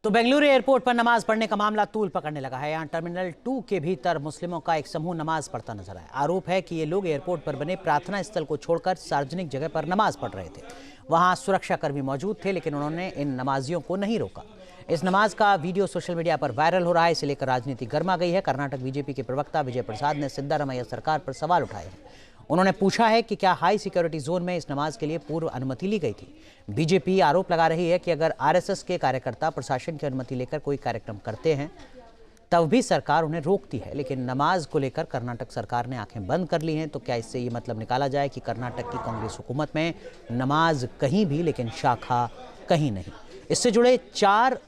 तो बेंगलुरु एयरपोर्ट पर नमाज पढ़ने का मामला तूल पकड़ने लगा है। यहाँ टर्मिनल 2 के भीतर मुस्लिमों का एक समूह नमाज पढ़ता नजर आया। आरोप है कि ये लोग एयरपोर्ट पर बने प्रार्थना स्थल को छोड़कर सार्वजनिक जगह पर नमाज पढ़ रहे थे। वहां सुरक्षाकर्मी मौजूद थे, लेकिन उन्होंने इन नमाजियों को नहीं रोका। इस नमाज का वीडियो सोशल मीडिया पर वायरल हो रहा है। इसे लेकर राजनीति गर्मा गई है। कर्नाटक बीजेपी के प्रवक्ता विजय प्रसाद ने सिद्धारमैया सरकार पर सवाल उठाए हैं। उन्होंने पूछा है कि क्या हाई सिक्योरिटी जोन में इस नमाज के लिए पूर्व अनुमति ली गई थी। बीजेपी आरोप लगा रही है कि अगर आरएसएस के कार्यकर्ता प्रशासन की अनुमति लेकर कोई कार्यक्रम करते हैं तब भी सरकार उन्हें रोकती है, लेकिन नमाज को लेकर कर्नाटक सरकार ने आंखें बंद कर ली हैं। तो क्या इससे ये मतलब निकाला जाए कि कर्नाटक की कांग्रेस हुकूमत में नमाज कहीं भी लेकिन शाखा कहीं नहीं? इससे जुड़े 4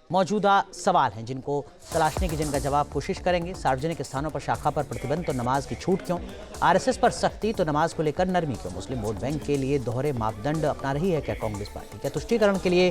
मौजूदा सवाल हैं जिनको तलाशने की जिनका जवाब कोशिश करेंगे। सार्वजनिक स्थानों पर शाखा पर प्रतिबंध तो नमाज की छूट क्यों? आरएसएस पर सख्ती तो नमाज को लेकर नरमी क्यों? मुस्लिम वोट बैंक के लिए दोहरे मापदंड अपना रही है क्या कांग्रेस पार्टी? क्या तुष्टीकरण के लिए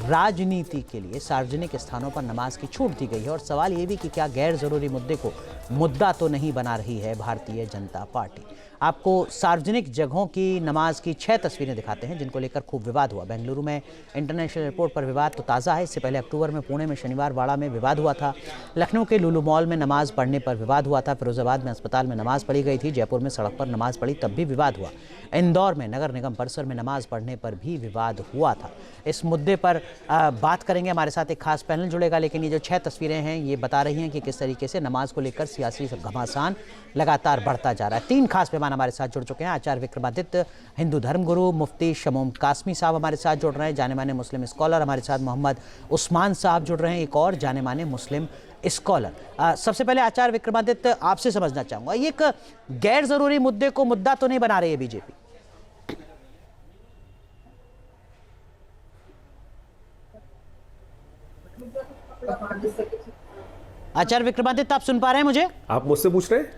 राजनीति के लिए सार्वजनिक स्थानों पर नमाज की छूट दी गई है? और सवाल ये भी कि क्या गैर जरूरी मुद्दे को मुद्दा तो नहीं बना रही है भारतीय जनता पार्टी? आपको सार्वजनिक जगहों की नमाज की 6 तस्वीरें दिखाते हैं जिनको लेकर खूब विवाद हुआ। बेंगलुरु में इंटरनेशनल एयरपोर्ट पर विवाद तो ताज़ा है। इससे पहले अक्टूबर में पुणे में शनिवार वाड़ा में विवाद हुआ था। लखनऊ के लुलु मॉल में नमाज पढ़ने पर विवाद हुआ था। फिरोजाबाद में अस्पताल में नमाज पढ़ी गई थी। जयपुर में सड़क पर नमाज पढ़ी तब भी विवाद हुआ। इंदौर में नगर निगम परिसर में नमाज पढ़ने पर भी विवाद हुआ था। इस मुद्दे पर बात करेंगे। हमारे साथ एक खास पैनल जुड़ेगा, लेकिन ये जो 6 तस्वीरें हैं ये बता रही हैं कि किस तरीके से नमाज को लेकर सियासी घमासान लगातार बढ़ता जा रहा है। 3 खास मेहमान हमारे साथ जुड़ चुके हैं। आचार्य विक्रमादित्य, हिंदू धर्मगुरु मुफ्ती शमूम कासमी साहब हमारे साथ जुड़ रहे हैं। जाने माने मुस्लिम स्कॉलर हमारे साथ मोहम्मद उस्मान साहब जुड़ रहे हैं, एक और जाने माने मुस्लिम स्कॉलर। सबसे पहले आचार्य विक्रमादित्य, आपसे समझना चाहूंगा, ये एक गैर जरूरी मुद्दे को मुद्दा तो नहीं बना रही है बीजेपी? आचार्य विक्रमादित्य, आप सुन पा रहे हैं मुझे? आप मुझसे पूछ रहे हैं?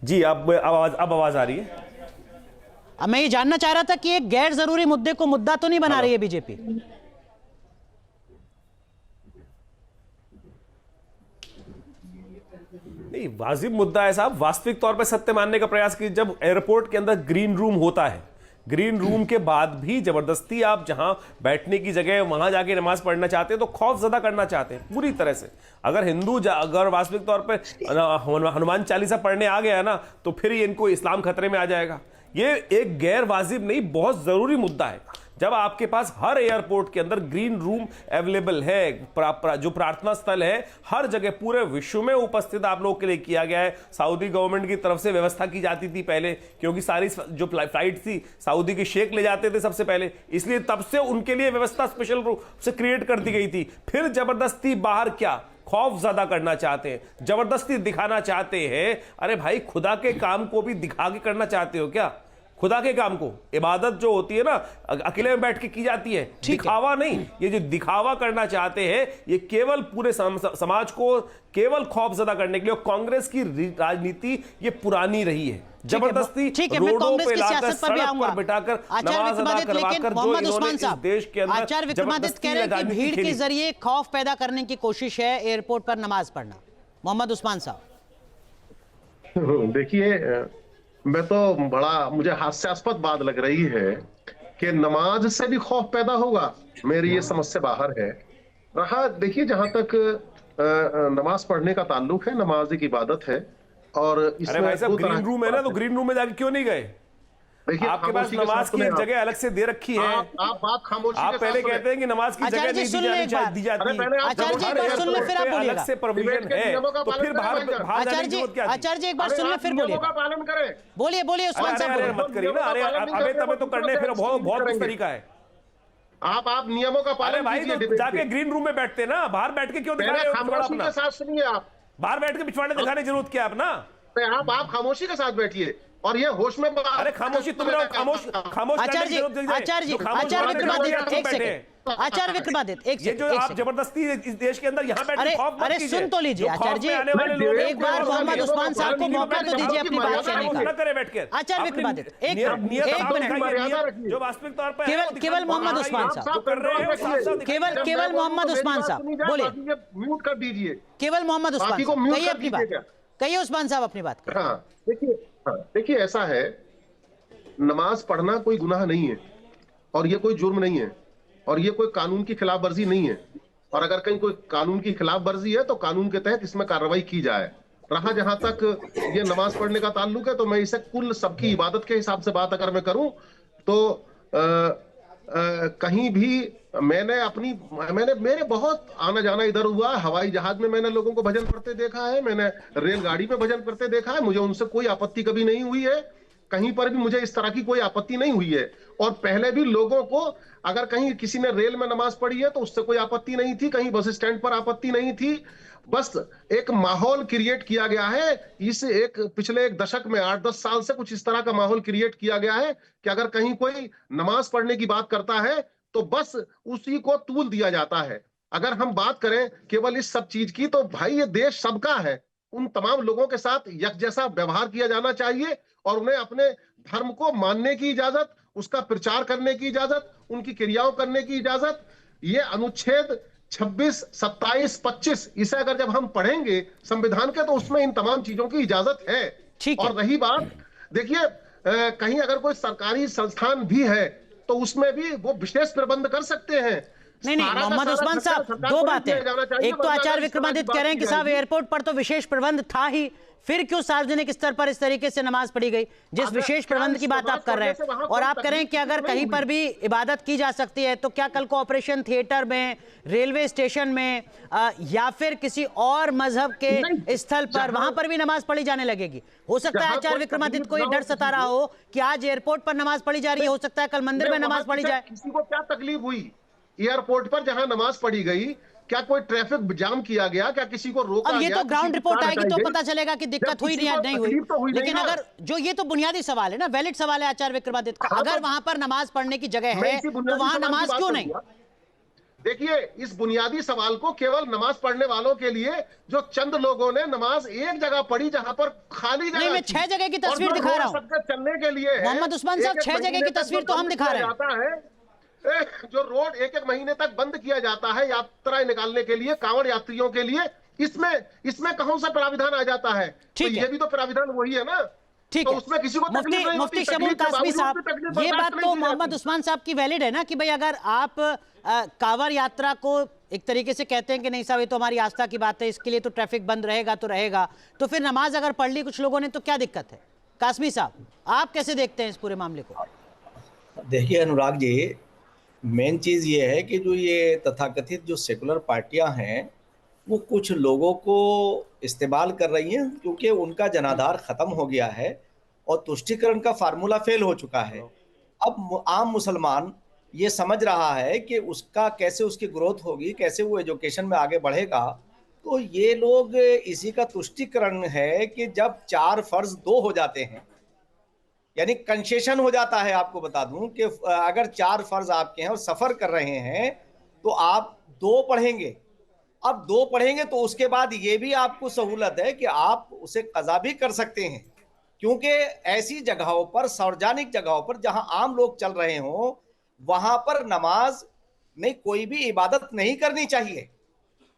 जी अब आवाज आ रही है। अब मैं ये जानना चाह रहा था कि एक गैर जरूरी मुद्दे को मुद्दा तो नहीं बना रही है बीजेपी? नहीं, वाजिब मुद्दा है साहब। वास्तविक तौर पर सत्य मानने का प्रयास कीजिए। जब एयरपोर्ट के अंदर ग्रीन रूम होता है, ग्रीन रूम के बाद भी जबरदस्ती आप जहां बैठने की जगह वहां जाके नमाज पढ़ना चाहते हैं तो खौफ ज़्यादा करना चाहते हैं पूरी तरह से। अगर अगर वास्तविक तौर पर हनुमान चालीसा पढ़ने आ गया ना तो फिर इनको इस्लाम खतरे में आ जाएगा। ये एक गैर वाजिब नहीं, बहुत ज़रूरी मुद्दा है। जब आपके पास हर एयरपोर्ट के अंदर ग्रीन रूम अवेलेबल है, जो प्रार्थना स्थल है हर जगह पूरे विश्व में उपस्थित आप लोगों के लिए किया गया है। सऊदी गवर्नमेंट की तरफ से व्यवस्था की जाती थी पहले, क्योंकि सारी जो फ्लाइट थी सऊदी के शेख ले जाते थे सबसे पहले, इसलिए तब से उनके लिए व्यवस्था स्पेशल रूप से क्रिएट कर दी गई थी। फिर जबरदस्ती बाहर क्या खौफ ज्यादा करना चाहते हैं, जबरदस्ती दिखाना चाहते हैं। अरे भाई, खुदा के काम को भी दिखा के करना चाहते हो क्या? खुदा के काम को, इबादत जो होती है ना अकेले में बैठ के की जाती है, दिखावा नहीं। ये जो दिखावा करना चाहते हैं ये केवल पूरे समाज को केवल खौफजदा करने के लिए। कांग्रेस की राजनीति ये पुरानी रही है, जबरदस्ती रोडों पे लाकर सड़क पर बिठाकर नमाज अदा करवाकर जो इन्होंने इस देश के अंदर आचार्य विक्रमादित्य कह रहे हैं कि भीड़ के जरिए खौफ पैदा करने की कोशिश है एयरपोर्ट पर नमाज पढ़ना। मोहम्मद उस्मान साहब, देखिए, मैं तो मुझे हास्यास्पद बात लग रही है कि नमाज से भी खौफ पैदा होगा। मेरी ये समझ से बाहर है। रहा देखिए, जहां तक नमाज पढ़ने का ताल्लुक है, नमाज एक इबादत है और इसमें भाई साहब ग्रीन रूम है ना, तो ग्रीन रूम में जाके क्यों नहीं गए? आपके पास नमाज की एक जगह अलग से दे रखी है। आप बात खामोशी आप पहले कहते हैं कि नमाज की जगह नहीं दी जाती। आचार्य जी सुन ले, फिर आप बोलिएगा। अलग से प्रोविजन है तो फिर बाहर आचार्य जी एक बार सुन ले, फिर बोलिए। पालन करें। बोलिए उस्मान साहब, मत करिए ना। अरे तबे तो करने फिर बहुत कुछ तरीका है। आप नियमों का पालन कीजिए। भाई तो जाके ग्रीन रूम में बैठते ना, बाहर बैठ के क्यों दिखा रहे हो? खामोशी के साथ सुनिए। आप बाहर बैठ के पिछवाड़े दिखाने की जरूरत क्या? आप खामोशी के साथ बैठिए और ये होश में। अरे खामोशी तुम लोग खामोश आचार्य विक्रमादित्य एक सेकंड। आचार्य विक्रमादित्य एक सेकंड। ये जो आप जबरदस्ती इस देश के अंदर यहाँ बैठे खौफ मत कीजिए। सुन तो लीजिए आचार्य जी, एक बार मोहम्मद उस्मान साहब को मौका तो दीजिए अपनी बात कहने का। करे बैठकर आचार्य विक्रमादित्य एक मिनट, जो वास्तविक तौर पर केवल मोहम्मद उस्मान साहब कर रहे हो, केवल मोहम्मद उस्मान साहब बोलिए। म्यूट कर दीजिए। केवल मोहम्मद उस्मान साहब कहिए अपनी बात, कहिए उस्मान साहब अपनी बात। देखिए ऐसा है, नमाज पढ़ना कोई गुनाह नहीं है। और ये कोई जुर्म नहीं है, और ये कोई कानून की खिलाफ वर्जी नहीं है, और अगर कहीं कोई कानून की खिलाफ वर्जी है तो कानून के तहत इसमें कार्रवाई की जाए। रहा जहां तक ये नमाज पढ़ने का ताल्लुक है, तो मैं इसे कुल सबकी इबादत के हिसाब से बात अगर मैं करूं तो कहीं भी मैंने मेरे बहुत आना जाना इधर हुआ। हवाई जहाज में मैंने लोगों को भजन पढ़ते देखा है, मैंने रेलगाड़ी में भजन पढ़ते देखा है, मुझे उनसे कोई आपत्ति कभी नहीं हुई है, कहीं पर भी मुझे इस तरह की कोई आपत्ति नहीं हुई है। और पहले भी लोगों को अगर कहीं किसी ने रेल में नमाज पढ़ी है तो उससे कोई आपत्ति नहीं थी, कहीं बस स्टैंड पर आपत्ति नहीं थी। बस एक माहौल क्रिएट किया गया है, पिछले एक दशक में 8-10 साल से कुछ इस तरह का माहौल क्रिएट किया गया है कि अगर कहीं कोई नमाज पढ़ने की बात करता है तो बस उसी को तूल दिया जाता है। अगर हम बात करें केवल इस सब चीज की, तो भाई ये देश सबका है, उन तमाम लोगों के साथ एक जैसा व्यवहार किया जाना चाहिए और उन्हें अपने धर्म को मानने की इजाजत, उसका प्रचार करने की इजाजत, उनकी क्रियाओं करने की इजाजत। ये अनुच्छेद 26, 27, 25 इसे अगर जब हम पढ़ेंगे संविधान के, तो उसमें इन तमाम चीजों की इजाजत है। ठीक है। और रही बात, देखिए कहीं अगर कोई सरकारी संस्थान भी है तो उसमें भी वो विशेष प्रबंध कर सकते हैं। नहीं मोहम्मद उस्मान साहब, दो बातें। एक तो आचार्य विक्रमादित्य कह रहे हैं कि साहब एयरपोर्ट पर तो विशेष प्रबंध था ही, फिर क्यों सार्वजनिक स्तर पर इस तरीके से नमाज पढ़ी गई, जिस विशेष प्रबंध की बात आप कर रहे हैं। और आप कह रहे हैं कि अगर कहीं पर भी इबादत की जा सकती है तो क्या कल को ऑपरेशन थिएटर में, रेलवे स्टेशन में या फिर किसी और मजहब के स्थल पर, वहां पर भी नमाज पढ़ी जाने लगेगी? हो सकता है आचार्य विक्रमादित्य को ये डर सता रहा हो कि आज एयरपोर्ट पर नमाज पढ़ी जा रही है, हो सकता है कल मंदिर में नमाज पढ़ी जाए। किसी को क्या तकलीफ हुई एयरपोर्ट पर जहां नमाज पढ़ी गई? क्या कोई ट्रैफिक जाम किया गया? क्या किसी को रोका गया? अब ये तो ग्राउंड रिपोर्ट आएगी तो पता चलेगा कि दिक्कत हुई या नहीं हुई। लेकिन अगर जो ये तो बुनियादी सवाल है ना, वैलिड सवाल है आचार्य विक्रमादित्य का, अगर वहां पर नमाज पढ़ने की जगह है तो वहां नमाज क्यों नहीं? देखिए, इस बुनियादी सवाल को केवल नमाज पढ़ने वालों के लिए, जो चंद लोगों ने नमाज एक जगह पढ़ी जहां पर खाली जगह, मैं 6 जगह की तस्वीर दिखा रहा हूं चलने के लिए। मोहम्मद उस्मान साहब, 6 जगह की तस्वीर तो हम दिखा रहे हैं। जो रोड एक महीने तक बंद किया जाता है यात्राएं निकालने के लिए, कांवड़ यात्रियों के लिए, इसमें कौन सा प्राविधान आ जाता है? तो ये भी तो प्राविधान वही है ना। ठीक तो है, उसमें किसी को मुफ्ती शमूल कासमी साहब, ये बात तो मोहम्मद उस्मान साहब की वैलिड है ना कि भाई अगर आप कांवड़ यात्रा को एक तरीके से कहते हैं कि नहीं साहब ये तो हमारी आस्था की बात है, इसके लिए तो ट्रैफिक बंद रहेगा तो रहेगा, तो फिर नमाज अगर पढ़ ली कुछ लोगों ने तो क्या दिक्कत है? कासमी साहब, आप कैसे देखते हैं इस पूरे मामले को? देखिए अनुराग जी, मेन चीज़ ये है कि जो ये तथाकथित जो सेकुलर पार्टियां हैं वो कुछ लोगों को इस्तेमाल कर रही हैं, क्योंकि उनका जनाधार ख़त्म हो गया है और तुष्टीकरण का फार्मूला फेल हो चुका है। अब आम मुसलमान ये समझ रहा है कि उसका कैसे उसकी ग्रोथ होगी, कैसे वो एजुकेशन में आगे बढ़ेगा। तो ये लोग इसी का तुष्टीकरण है कि जब 4 फर्ज 2 हो जाते हैं, यानी कंसेशन हो जाता है। आपको बता दूं कि अगर 4 फर्ज आपके हैं और सफर कर रहे हैं तो आप 2 पढ़ेंगे। अब 2 पढ़ेंगे तो उसके बाद ये भी आपको सहूलत है कि आप उसे कज़ा भी कर सकते हैं, क्योंकि ऐसी जगहों पर, सार्वजनिक जगहों पर जहां आम लोग चल रहे हों, वहां पर नमाज नहीं, कोई भी इबादत नहीं करनी चाहिए।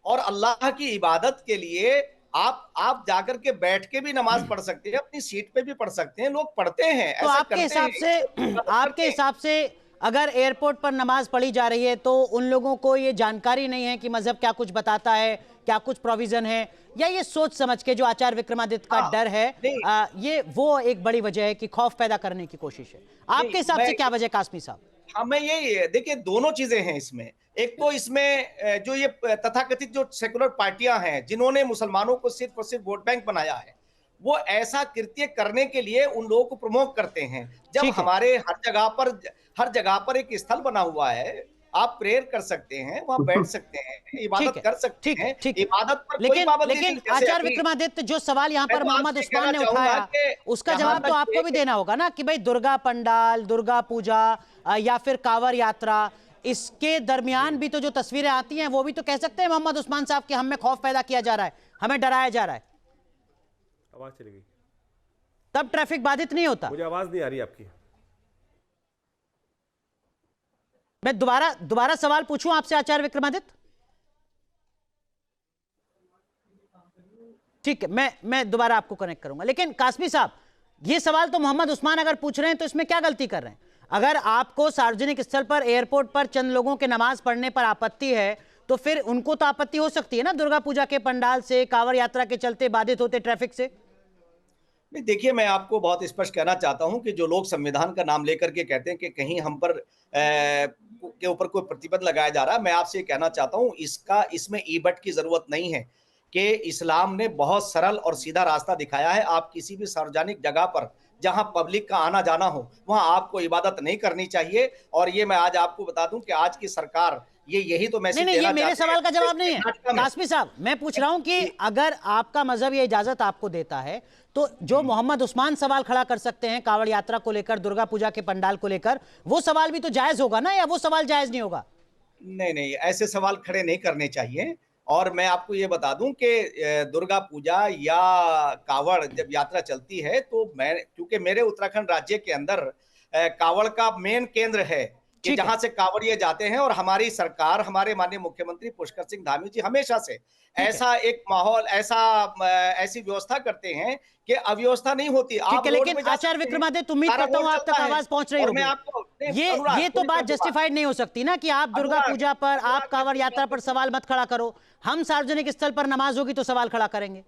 और अल्लाह की इबादत के लिए आप जाकर के बैठ के भी नमाज पढ़ सकते हैं, अपनी सीट पे भी पढ़ सकते हैं, लोग पढ़ते हैं। तो आपके हिसाब से अगर एयरपोर्ट पर नमाज पढ़ी जा रही है तो उन लोगों को ये जानकारी नहीं है कि मजहब क्या कुछ बताता है, क्या कुछ प्रोविजन है, या ये सोच समझ के जो आचार्य विक्रमादित्य का डर है, ये वो एक बड़ी वजह है कि खौफ पैदा करने की कोशिश है? आपके हिसाब से क्या वजह कासमी साहब? हाँ, मैं यही देखिए, दोनों चीजें हैं इसमें। एक तो इसमें जो ये तथाकथित जो सेकुलर पार्टियां हैं जिन्होंने मुसलमानों को सिर्फ और सिर्फ वोट बैंक बनाया है, वो ऐसा कृत्य करने के लिए उन लोगों को प्रमोट करते हैं। जब हमारे हर जगह पर एक स्थल बना हुआ है, आप प्रेयर कर सकते हैं, वहां बैठ सकते हैं, इबादत कर सकते हैं, इबादत पर कोई पाबंदी नहीं। लेकिन आचार्य विक्रमादित्य, जो सवाल यहाँ पर मोहम्मद उस्मान ने उठाया उसका जवाब तो आपको भी देना होगा ना कि भाई दुर्गा पंडाल, दुर्गा पूजा या फिर कांवड़ यात्रा, इसके दरमियान भी तो जो तस्वीरें आती हैं वो भी तो कह सकते हैं मोहम्मद उस्मान साहब कि हमें खौफ पैदा किया जा रहा है, हमें डराया जा रहा है। आवाज चली गई, तब ट्रैफिक बाधित नहीं होता। मुझे आवाज नहीं आ रही आपकी। मैं दोबारा सवाल पूछूं आपसे आचार्य विक्रमादित्य? ठीक है, मैं दोबारा आपको कनेक्ट करूंगा। लेकिन कासमी साहब, ये सवाल तो मोहम्मद उस्मान अगर पूछ रहे हैं तो इसमें क्या गलती कर रहे हैं? अगर आपको सार्वजनिक स्थल पर, एयरपोर्ट पर चंद लोगों के नमाज पढ़ने पर आपत्ति है, तो फिर उनको तो आपत्ति हो सकती है ना दुर्गा पूजा के पंडाल से, कांवड़ यात्रा के चलते बाधित होते ट्रैफिक से। नहीं, देखिए, मैं आपको बहुत स्पष्ट कहना चाहता हूं कि जो लोग संविधान का नाम लेकर के कहते हैं कि कहीं हम पर के ऊपर कोई प्रतिबंध लगाया जा रहा है, मैं आपसे कहना चाहता हूं इसमें ई बट की जरूरत नहीं है कि इस्लाम ने बहुत सरल और सीधा रास्ता दिखाया है। आप किसी भी सार्वजनिक जगह पर जहां पब्लिक का आना जाना हो वहां आपको इबादत नहीं करनी चाहिए। और ये मैं आज आपको बता दूं कि आज की सरकार यही तो मैसेज नहीं, ये मेरे सवाल का जवाब नहीं है कासमी साहब। मैं पूछ रहा हूं कि अगर आपका मजहब ये इजाजत आपको देता है तो जो मोहम्मद उस्मान सवाल खड़ा कर सकते हैं कांवड़ यात्रा को लेकर, दुर्गा पूजा के पंडाल को लेकर, वो सवाल भी तो जायज होगा ना, या वो सवाल जायज नहीं होगा? नहीं, ऐसे सवाल खड़े नहीं करने चाहिए। और मैं आपको ये बता दूं कि दुर्गा पूजा या कांवड़ जब यात्रा चलती है तो क्योंकि मेरे उत्तराखंड राज्य के अंदर कांवड़ का मेन केंद्र है कि जहां से कांवड़िए जाते हैं, और हमारी सरकार, हमारे माननीय मुख्यमंत्री पुष्कर सिंह धामी जी हमेशा से ऐसा एक माहौल, ऐसी व्यवस्था करते हैं कि अव्यवस्था नहीं होती। ठीक है, लेकिन आचार्य विक्रमादित्य, उम्मीद करता हूं आप तक आवाज पहुंच रही होगी। ये तो बात जस्टिफाइड नहीं हो सकती ना कि आप दुर्गा पूजा पर, आप कांवड़ यात्रा पर सवाल मत खड़ा करो, हम सार्वजनिक स्थल पर नमाज होगी तो सवाल खड़ा करेंगे।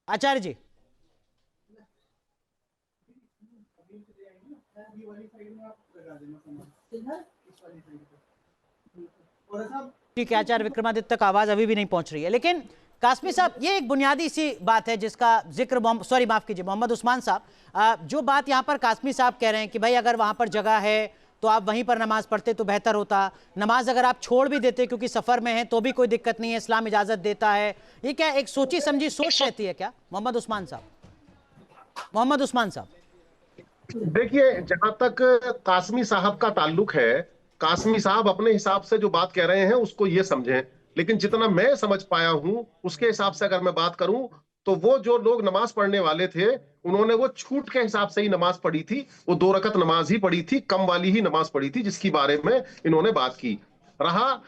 आचार्य जी, ठीक है, आचार्य विक्रमादित्य तक आवाज अभी भी नहीं पहुंच रही है। लेकिन कासमी साहब, ये एक बुनियादी सी बात है जिसका जिक्र मोहम्मद उस्मान साहब, जो बात यहां पर कासमी साहब कह रहे हैं कि भाई अगर वहां पर जगह है तो आप वहीं पर नमाज पढ़ते तो बेहतर होता, नमाज अगर आप छोड़ भी देते क्योंकि सफर में है तो भी कोई दिक्कत नहीं है, इस्लाम इजाजत देता है, ये क्या एक सोची समझी सोच रहती है क्या मोहम्मद उस्मान साहब? देखिए, जहां तक कासमी साहब का ताल्लुक है, कासमी साहब अपने हिसाब से जो बात कह रहे हैं उसको ये समझें, लेकिन जितना मैं समझ पाया हूं उसके हिसाब से अगर मैं बात करूं तो वो जो लोग नमाज पढ़ने वाले थे उन्होंने वो छूट के हिसाब से ही नमाज पढ़ी थी, वो 2 रकत नमाज ही पढ़ी थी, कम वाली ही नमाज पढ़ी थी, जिसकी बारे में इन्होंने बात की। रहा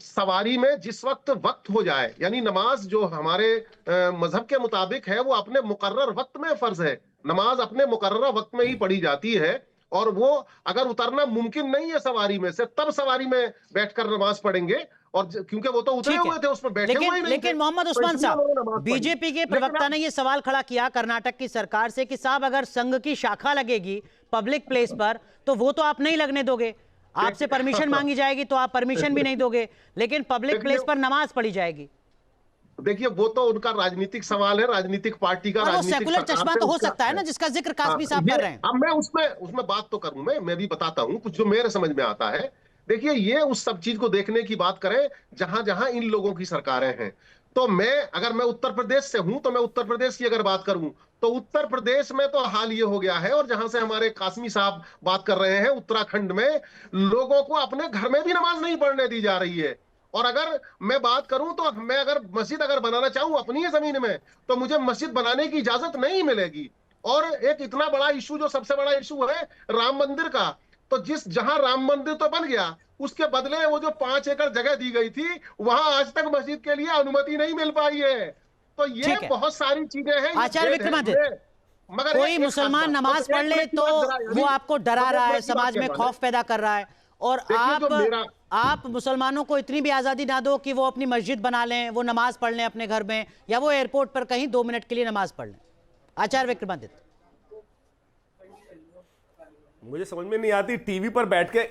सवारी में जिस वक्त हो जाए, यानी नमाज जो हमारे मजहब के मुताबिक है वो अपने मुकर्रर वक्त में फर्ज है, नमाज अपने मुकर्रर वक्त में ही पढ़ी जाती है। और वो अगर उतरना मुमकिन नहीं है सवारी में से, तब सवारी में बैठकर नमाज पढ़ेंगे, और क्योंकि वो तो उतरे हुए थे, उसमें बैठे हुए ही नहीं थे। लेकिन मोहम्मद उस्मान साहब, बीजेपी के प्रवक्ता ने ये सवाल खड़ा किया कर्नाटक की सरकार से कि साहब अगर संघ की शाखा लगेगी पब्लिक प्लेस पर तो वो तो आप नहीं लगने दोगे, आपसे परमिशन मांगी जाएगी तो आप परमिशन भी नहीं दोगे, लेकिन पब्लिक प्लेस पर नमाज पढ़ी जाएगी। देखिए, वो तो उनका राजनीतिक सवाल है, राजनीतिक पार्टी का, राजनीतिक सेकुलर चश्मा तो हो सकता है ना जिसका जिक्र कासमी साहब कर रहे हैं। अब मैं उसमें बात तो करूं, मैं भी बताता हूं कुछ जो मेरे समझ में आता है। देखिए, ये उस सब चीज को देखने की बात करें जहां जहां इन लोगों की सरकारें हैं। तो अगर मैं उत्तर प्रदेश से हूं तो मैं उत्तर प्रदेश की अगर बात करूं तो उत्तर प्रदेश में तो हाल ये हो गया है, और जहां से हमारे कासमी साहब बात कर रहे हैं, उत्तराखंड में लोगों को अपने घर में भी नमाज नहीं पढ़ने दी जा रही है। और अगर मैं बात करूं तो मैं अगर मस्जिद बनाना चाहूं अपनी ही जमीन में तो मुझे मस्जिद बनाने की इजाजत नहीं मिलेगी। और एक इतना बड़ा इशू, जो सबसे बड़ा इशू है राम मंदिर का, तो जहां राम मंदिर तो बन गया, उसके बदले वो जो 5 एकड़ जगह दी गई थी वहां आज तक मस्जिद के लिए अनुमति नहीं मिल पाई है। तो ये बहुत सारी चीजें हैं। आचार्य विक्रमादित्य, मगर कोई मुसलमान नमाज पढ़ ले तो वो आपको डरा रहा है, समाज में खौफ पैदा कर रहा है, और आप मुसलमानों को इतनी भी आजादी ना दो कि वो अपनी मस्जिद बना लें, वो नमाज पढ़ लें अपने घर में, या वो एयरपोर्ट पर कहीं 2 मिनट के लिए नमाज पढ़ लें। आचार्य विक्रमादित्य, मुझे समझ में नहीं आती टीवी पर बैठकर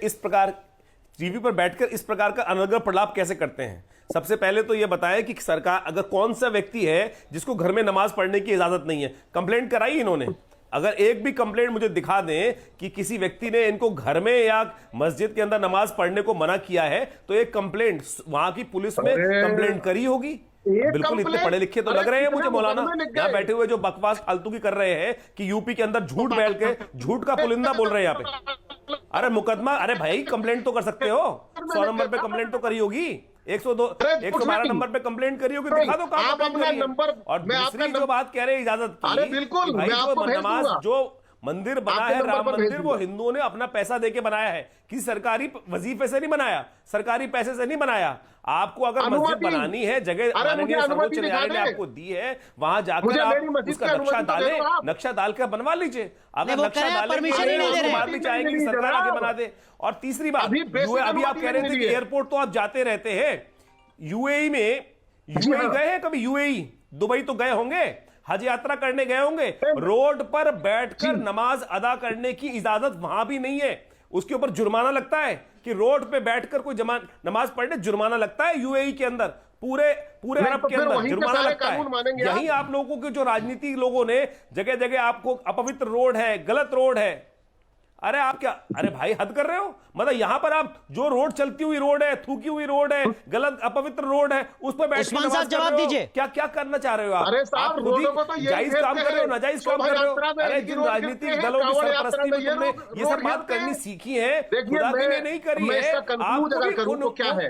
इस प्रकार का अनर्गल प्रलाप कैसे करते हैं। सबसे पहले तो यह बताएं कि सरकार, अगर कौन सा व्यक्ति है जिसको घर में नमाज पढ़ने की इजाजत नहीं है, कंप्लेंट कराई इन्होंने? अगर एक भी कंप्लेंट मुझे दिखा दें कि किसी व्यक्ति ने इनको घर में या मस्जिद के अंदर नमाज पढ़ने को मना किया है, तो एक कंप्लेंट वहां की पुलिस में कंप्लेंट करी होगी। बिल्कुल इतने पढ़े लिखे तो लग रहे हैं मुझे मौलाना, यहाँ बैठे हुए जो बकवास फालतू की कर रहे हैं कि यूपी के अंदर झूठ बैठ के झूठ का पुलिंदा बोल रहे हैं यहाँ पे। अरे मुकदमा, अरे भाई कंप्लेंट तो कर सकते हो, 100 नंबर पे कंप्लेंट तो करी होगी, 112 नंबर पे कंप्लेंट करी होगी, दिखा दो कहां कंप्लेंट करी है। और दूसरी जो बात कह रहे हैं इजाजत की, बिल्कुल भाई जो नमाज, जो मंदिर बना आपके है नंबर राम पर भेज मंदिर, वो दूंगा। हिंदुओं ने अपना पैसा देके बनाया है, किसी सरकारी वजीफे से नहीं बनाया, सरकारी पैसे से नहीं बनाया। आपको अगर मस्जिद अनुमति, बनानी है, जगह अरे मुझे माननीय अनुमति सर्वोच्च दिखा न्यायालय ने दे। आपको दी है, वहां जाकर मुझे आप मेरी मस्जिद उसका की नक्शा अनुमति तो दे डालें, दो आप। नक्शा डालकर बनवा लीजिए। अगर नहीं, वो नक्शा कह रहे हैं डालेंगे परमिशन ही नहीं दे रहे तो हैं। बात भी चाहेंगे कि नहीं सरकार दे आगे रहा। बना दे। और तीसरी बात, अभी बेसिक अभी आप अनुमति कह रहे थे नहीं कि दी है। एयरपोर्ट तो आप जाते रहते हैं, यूएई में, जी यूएई हाँ। गए हैं कभी? यूएई, दुबई तो गए होंगे, हज यात्रा करने गए होंगे। रोड पर बैठकर नमाज अदा करने की इजाजत वहां भी नहीं है, उसके ऊपर जुर्माना लगता है कि रोड पे बैठकर कोई नमाज पढ़ने जुर्माना लगता है। यूएई के अंदर, पूरे नहीं, अरब तो के फिर अंदर वहीं पे जुर्माना सारे लगता कानून मानेंगे है। आप? यही आप लोगों के जो राजनीतिक लोगों ने जगह जगह आपको अपवित्र रोड है, गलत रोड है, अरे आप क्या, अरे भाई हद कर रहे हो। मतलब यहां पर आप जो रोड चलती हुई रोड है, थूकी हुई रोड है, गलत अपवित्र रोड है, उस पर बैठ के उस्मान नमाज साहब कर जवाब रहे हो। दीजिए। क्या क्या करना चाह रहे हो आप? अरे साहब, आप खुद ही रोडों को तो यही जायज काम फेरते कर रहे हो, हैं। नाजायज काम शोभा कर रहे हो। यात्रा में अरे इनकी जिन रोड राजनीतिक गिरते हैं, दलों की कांवड़ यात्रा सरपरस्ती में में ये तुमने रोड ये सब बात गिरते हैं। करनी सीखी है, देखिए, खुदा के लिए नहीं करी मैं है। इसका कंक्लूड आपको अगर भी करूं तो क्या है?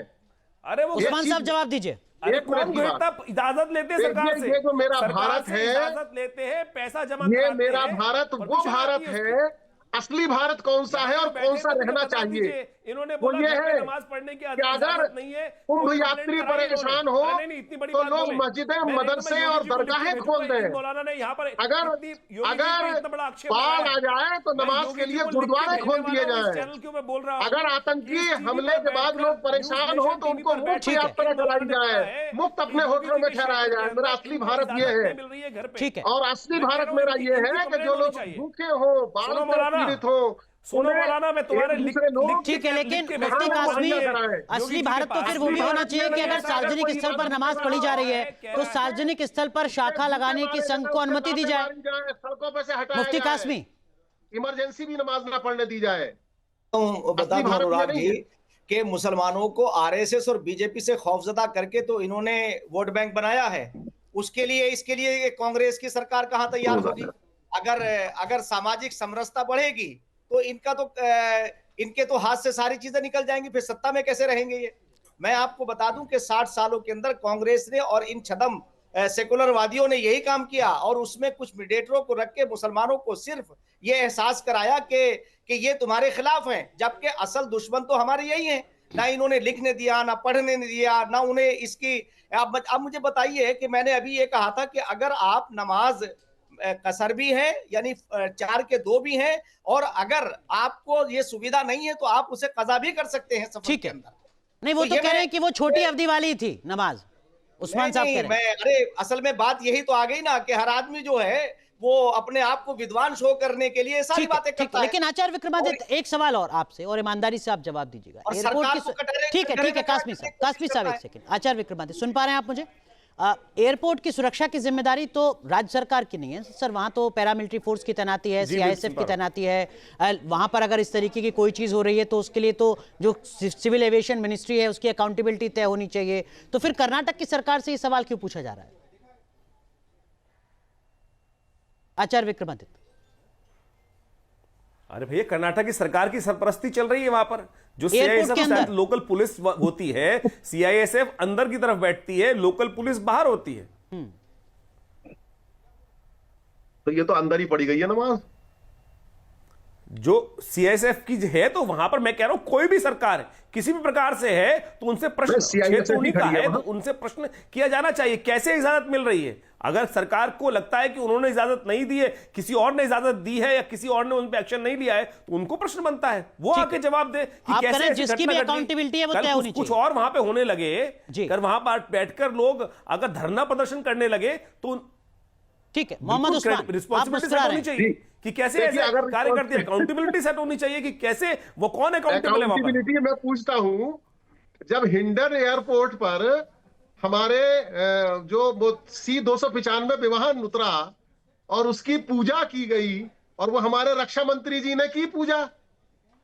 अरे वो उस्मान साहब जवाब दीजिए। अरे एक कौन मिनट की बात। भेजता, इजाजत लेते हैं सरकार देखिए, से, ये जो मेरा सरकार भारत से है, इजाजत लेते हैं, पैसा जमा ये कराते मेरा हैं, भारत वो परमिशन भारत आती है है, असली भारत कौन सा है और बैठे कौन सा तो मुझे रहना बता चाहिए? दीजिए। इन्होंने वो बोला ये घर पे है नमाज पढ़ने की कि अगर इजाजत नहीं है, कुंभ कोई यात्री कंप्लेंट कराई परेशान इन्होंने। हो नहीं, नहीं, इतनी बड़ी तो बात लोग बोले। मस्जिदें, मैंने कहा मैं मदरसे योगी और जी को लिख के दरगाहें भेजूंगा, खोल दें। इन मौलाना ने यहाँ पर अगर योगी जी पे अगर इतना बड़ा आक्षेप बाढ़ लगाया आ है। जाए तो मैं नमाज योगी के जी लिए को लिख के गुरुद्वारे भेजने खोल दिए वाला हूं, इस जाएं। चैनल क्यों मैं बोल रहा हूं अगर कि आतंकी इस टीवी हमले पर के बाद बैठकर लोग परेशान न्यूज़ हो नेशन तो टीवी उनको पर मुफ्त बैठकर यात्रा इन मौलाना कराई ने जाए, कहा है मुफ्त कि अपने योगी होटलों जी में के ठहराया क्षेत्र जाए। के मेरा अंदर असली इनको भारत ये इजाजत है। नहीं मिल रही है घर पे। ठीक है। और असली मैं कह भारत रहा हूं मेरा इनकी ये है कि कंप्लेंट जो होनी लोग चाहिए। भूखे हो, बाढ़ सुनो से मौलाना, पीड़ित हो, सुनो मौलाना, मैं तुम्हारे ठीक है, लेकिन मुफ्ती कासमी, असली भारत तो फिर वो भी होना चाहिए कि अगर सार्वजनिक स्थल पर नमाज पढ़ी जा रही है तो सार्वजनिक स्थल पर शाखा लगाने की संघ को अनुमति दी जाए। सड़कों पे से हटाया मुफ्ती जाए, कासमी, इमरजेंसी भी नमाज ना पढ़ने दी जाए। बता दूं भारत में अनुराग नहीं जी है। कि मुसलमानों को आरएसएस और बीजेपी से खौफजदा करके तो इन्होंने वोट बैंक बनाया है। उसके लिए, इसके लिए ये कांग्रेस की सरकार कहां तैयार होगी? अगर अगर सामाजिक समरसता बढ़ेगी तो इनके तो हाथ से सारी चीजें निकल जाएंगी, फिर सत्ता में कैसे रहेंगे ये? मैं आपको बता दूं कि 60 सालों के अंदर कांग्रेस ने और इन छदम सेकुलरवादियों ने यही काम किया, और उसमें कुछ मीडिएटरों को रख के मुसलमानों को सिर्फ ये एहसास कराया कि ये तुम्हारे खिलाफ हैं, जबकि असल दुश्मन तो हमारे यही हैं। ना इन्होंने लिखने दिया, ना पढ़ने नहीं दिया, ना उन्हें इसकी। अब मुझे बताइए कि मैंने अभी ये कहा था कि अगर आप नमाज कसर भी है, यानी 4 के 2 भी हैं, और अगर आपको ये सुविधा नहीं है तो आप उसे कज़ा भी कर सकते हैं सफर ठीक के है। अंदर। नहीं, वो तो कह रहे हैं कि वो छोटी अवधि वाली थी नमाज। उस्मान साहब कह रहे हैं। अरे असल में बात यही तो आ गई ना कि हर आदमी जो है वो अपने आप को विद्वान शो करने के लिए सारी बातें करता है। लेकिन आचार्य विक्रमादित्य, एक सवाल और आपसे, और ईमानदारी से आप जवाब दीजिएगा। और एयरपोर्ट सरकार की को कटहरे ठीक है, में कासमी साहब, कोशिश करता एक है। सेकंड। आचार्य विक्रमादित्य, सुन पा रहे हैं आप मुझे? एयरपोर्ट की सुरक्षा की जिम्मेदारी तो राज्य सरकार की नहीं है सर, वहां तो पैरामिलिट्री फोर्स की तैनाती है, सीआईएसएफ की तैनाती है। वहां पर अगर इस तरीके की कोई चीज हो रही है तो उसके लिए तो जो सिविल एविएशन मिनिस्ट्री है उसकी अकाउंटेबिलिटी तय होनी चाहिए। तो फिर कर्नाटक की सरकार से ये सवाल क्यों पूछा जा रहा है? आचार्य विक्रमादित्य, अरे भैया, कर्नाटक की सरकार की सरपरस्ती चल रही है वहां पर। जो एयरपोर्ट के सीआईएसएफ अंदर। लोकल पुलिस होती है, सीआईएसएफ अंदर की तरफ बैठती है, लोकल पुलिस बाहर होती है। तो ये तो अंदर ही पड़ी गई है नमाज। जो सीआईएसएफ की है तो वहां पर मैं कह रहा हूं कोई भी सरकार है, किसी भी प्रकार से है तो उनसे प्रश्न, क्षेत्र उन्हीं का है तो उनसे प्रश्न किया जाना चाहिए कैसे इजाजत मिल रही है। अगर सरकार को लगता है कि उन्होंने इजाजत नहीं दी है, किसी और ने इजाजत दी है या किसी और ने उन पे एक्शन नहीं लिया है, तो उनको प्रश्न बनता है, वो आके जवाब दे कि आप कैसे करें, ऐसी जिसकी घटना भी घट गई। accountability है वो कल तय होनी कुछ चाहिए। और वहां पे होने लगे, जी। अगर वहां पर बैठकर लोग अगर धरना प्रदर्शन करने लगे तो ठीक है। मोहम्मद उस्मान, आप रिस्पॉन्सिबिलिटी मुस्कुरा सेट रहे होनी हैं। चाहिए कि कैसे देखिए, ऐसे अगर कार्य करते हैं, अकाउंटेबिलिटी सेट होनी चाहिए कि कैसे वो कौन अकाउंटेबल है वहां पर। अकाउंटेबिलिटी मैं पूछता हूं, जब हिंडन एयरपोर्ट पर हमारे जो C-295 विमान उतरा और उसकी पूजा की गई और वो हमारे रक्षा मंत्री जी ने की पूजा,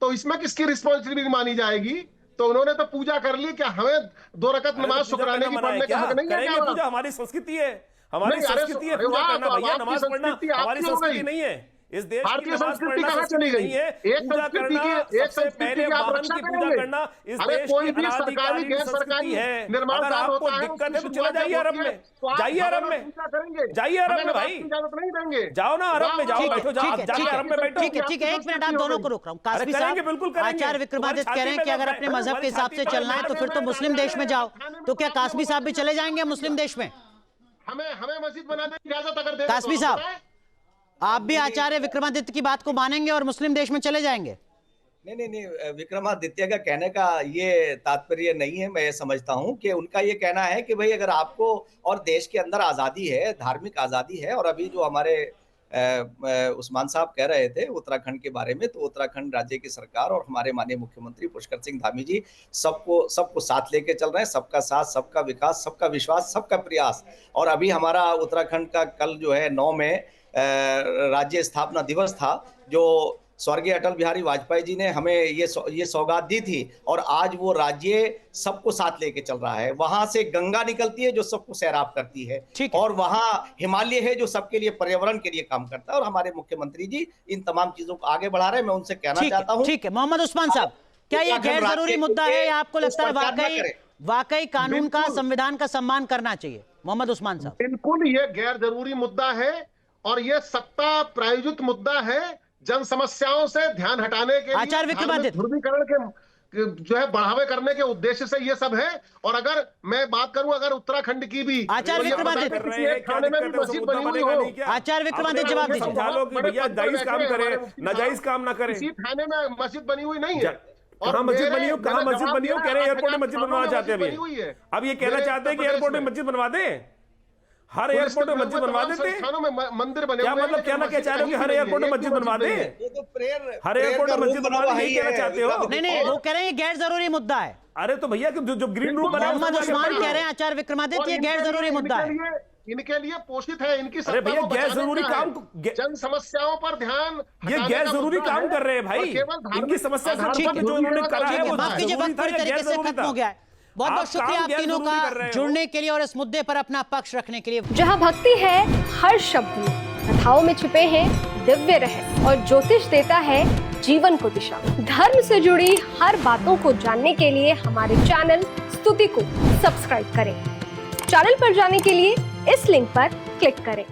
तो इसमें किसकी रिस्पॉन्सिबिलिटी मानी जाएगी? तो उन्होंने तो पूजा कर ली, क्या हमें 2 रकत नमाज शुक्राने की पढ़ने का हक नहीं है करेंगे क्या? पूजा, हमारी संस्कृति है, हमारी नहीं, अरे संस्कृति है अरे पूजा वाह, करना तो भैया, आपकी नमाज पढ़ना संस्कृति हमारी आपकी हो संस्कृति गई। नहीं है। इस देश की भारतीय नमाज संस्कृति पढ़ना कहाँ चली संस्कृति गई? नहीं है। एक पूजा संस्कृति करना, की एक सबसे संस्कृति पहले की आप वाहन रक्षा की पूजा करेंगे। करना इस अरे देश कोई की भी सरकारी अनाधिकारिक गैर संस्कृति सरकारी है। निर्माण अगर कार्य आपको होता है, दिक्कत है तो उसकी चला जाइए शुरुआत अरब होती है, में, तो आप जाइए अरब भवन में, पूजा करेंगे, जाइए अरब हमें में नमाज भाई, की इजाजत नहीं देंगे। जाओ ना अरब में, जाओ ठीक है, बैठो, जाओ, ठीक है, जाके ठीक है, अरब में बैठो। ठीक है, ठीक है, एक मिनट आप दोनों को रोक रहा हूँ। कासमी करेंगे, साहब, बिल्कुल करेंगे। आचार्य विक्रमादित्य तुम्हारी कह रहे हैं कि छाती अगर में अपने मजहब के हिसाब से तुम्हारी चलना है तो फिर तो छाती मुस्लिम देश में जाओ। तो क्या कासमी साहब भी चले जाएंगे मुस्लिम देश में? हमें मस्जिद बनाने की इजाजत अगर दे कासमी साहब, आप भी आचार्य विक्रमादित्य की बात को मानेंगे और मुस्लिम देश में चले जाएंगे? नहीं, विक्रमादित्य का कहने का ये तात्पर्य नहीं है। मैं ये समझता हूँ कि उनका ये कहना है कि भाई अगर आपको और देश के अंदर आज़ादी है, धार्मिक आज़ादी है, और अभी जो हमारे उस्मान साहब कह रहे थे उत्तराखंड के बारे में, तो उत्तराखंड राज्य की सरकार और हमारे माननीय मुख्यमंत्री पुष्कर सिंह धामी जी सबको साथ लेके चल रहे हैं। सबका साथ, सबका विकास, सबका विश्वास, सबका प्रयास। और अभी हमारा उत्तराखंड का कल जो है 9 में राज्य स्थापना दिवस था, जो स्वर्गीय अटल बिहारी वाजपेयी जी ने हमें ये सौगात दी थी, और आज वो राज्य सबको साथ लेके चल रहा है। वहां से गंगा निकलती है जो सबको सैराब करती है, और वहां हिमालय है जो सबके लिए, पर्यावरण के लिए काम करता है। और हमारे मुख्यमंत्री जी इन तमाम चीजों को आगे बढ़ा रहे हैं। मैं उनसे कहना चाहता हूँ। ठीक है, मोहम्मद उस्मान साहब, क्या ये गैर जरूरी मुद्दा है या आपको लगता है वाकई कानून का, संविधान का सम्मान करना चाहिए? मोहम्मद उस्मान साहब, बिल्कुल ये गैर जरूरी मुद्दा है, और ये सत्ता प्रायोजित मुद्दा है। जन समस्याओं से ध्यान हटाने के लिए, आचार्य विक्रमादित्य, ध्रुवीकरण के जो है बढ़ावे करने के उद्देश्य से ये सब है। और अगर मैं बात करूं अगर उत्तराखंड की भी, आचार्य विक्रमादित्य, थाने में भी मस्जिद बनी हुई हो, आचार्य विक्रमादित्य जवाब दीजिए। समझा लो कि भैया जायज काम करे, नाजायज काम ना करे। किसी थाने में मस्जिद बनी हुई नहीं है। कहाँ मस्जिद बनी हो, कहाँ मस्जिद बनी हो? कह रहे एयरपोर्ट में मस्जिद बनवाना चाहते हैं अभी। अब ये कहना चाहते हैं कि एयरपोर्ट में मस्जिद बनवा दें, हर एयरपोर्ट में मस्जिद बनवा देते हैं। मंदिर बने क्या मतलब, कहना क्या चाह रहे हो कि हर एयरपोर्ट में मस्जिद बनवा दें? हर एयरपोर्ट में मस्जिद बनवा दें, यही कहना चाहते हो? नहीं, वो कह रहे हैं गैर जरूरी मुद्दा है। अरे तो भैया जो ग्रीन रूम बना, मोहम्मद उस्मान कह रहे हैं आचार्य विक्रमादित्य ये गैर जरूरी मुद्दा है। इनके लिए पोषित है, इनकी अरे भैया गैर जरूरी काम, जन समस्याओं पर ध्यान, ये गैर जरूरी काम कर रहे हैं भाई। इनकी समस्या जो उन्होंने करा है वो माफ कीजिए, वक्त पूरी तरीके से खत्म हो गया है। बहुत बहुत शुक्रिया आप तीनों का जुड़ने के लिए और इस मुद्दे पर अपना पक्ष रखने के लिए। जहां भक्ति है हर शब्द में, कथाओं में छिपे हैं दिव्य रहस्य, और ज्योतिष देता है जीवन को दिशा। धर्म से जुड़ी हर बातों को जानने के लिए हमारे चैनल स्तुति को सब्सक्राइब करें। चैनल पर जाने के लिए इस लिंक पर क्लिक करें।